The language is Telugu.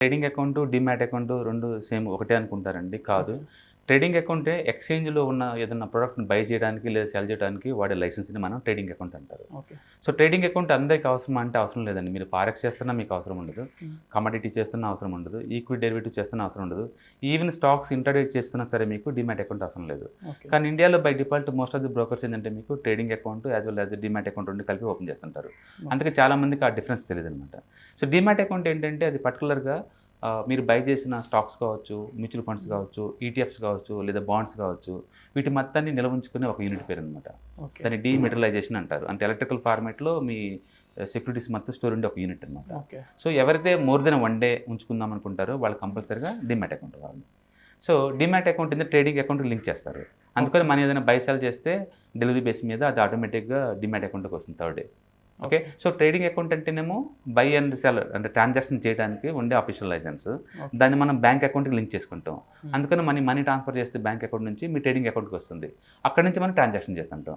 Trading account, demat account 2 same ఒకటే అనుకుంటారండి. కాదు. ఓకే. ట్రేడింగ్ అకౌంటే ఎక్స్‌చేంజ్‌లో ఉన్న ఏదన్నా ప్రొడక్ట్‌ని బై చేయడానికి లేదా సెల్ చేయడానికి వాడే లైసెన్స్‌ని మనం ట్రేడింగ్ అకౌంట్ అంటారు. ఓకే. సో, ట్రేడింగ్ అకౌంట్ అందరికి అవసరమా అంటే అవసరం లేదండి. మీరు ఫారెక్స్ చేస్తున్నా మీకు అవసరం ఉండదు. హ్మ్. కమోడిటీ చేస్తున్నా అవసరం ఉండదు. ఈక్విటీ డెరివేటివ్ చేస్తున్నా అవసరం ఉండదు. ఈవెన్ స్టాక్స్ ఇంట్రాడే చేస్తున్నా సరే మీకు డీమ్యాట్ అకౌంట్ అవసరం లేదు. ఓకే. కానీ ఇండియాలో by default most of the brokers ఏంటంటే మీకు trading account as well as demat account 2 కలిపి ఓపెన్ చేస్తుంటారు. అందుకే చాలా మందికి ఆ డిఫరెన్స్ తెలీదనమాట. సో, డీమ్యాట్ అకౌంట్ ఏంటంటే అది పర్టికులర్‌గా మీరు బై చేసిన స్టాక్స్ కావచ్చు, మ్యూచువల్ ఫండ్స్ కావచ్చు, ఈటీఎఫ్స్ కావచ్చు, లేదా బాండ్స్ కావచ్చు, వీటి మొత్తాన్ని నిల్వ ఉంచుకునే ఒక యూనిట్ పేరనమాట. ఓకే. దాన్ని డీమెటీరియలైజేషన్ అంటారు. అంటే ఎలక్ట్రికల్ ఫార్మాట్‌లో మీ సెక్యూరిటీస్ మొత్తం స్టోర్ ఉండే ఒక యూనిట్ అనమాట. ఓకే. సో, ఎవరైతే మోర్ దెన్ 1 డే ఉంచుకుందాం అనుకుంటారో వాళ్ళు కంపల్సరీగా డీమ్యాట్ అకౌంట్ కావాలి. సో, డీమ్యాట్ అకౌంట్ కింద ట్రేడింగ్ అకౌంట్‌కి లింక్ చేస్తారు. అందుకని మనం ఏదైనా బై సెల్ చేస్తే డెలివరీ బేస్ మీద అది ఆటోమేటిక్‌గా డీమ్యాట్ అకౌంట్‌కి వస్తుంది third day. Okay. So, trading account అంటేనేమో బై అండ్ సెల్ అంటే ట్రాన్సాక్షన్ చేయడానికి ఉండే ఆఫీషియల్ లైసెన్స్. ఓకే. దాన్ని మనం బ్యాంక్ అకౌంట్‌కి లింక్ చేసుకుంటాం. హ్మ్. అందుకని మనీ ట్రాన్స్ఫర్ చేస్తే బ్యాంక్ అకౌంట్ నుంచి మీ ట్రేడింగ్ అకౌంట్‌కి వస్తుంది. అక్కడి నుంచి మనం ట్రాన్సాక్షన్ చేస్తుంటాం.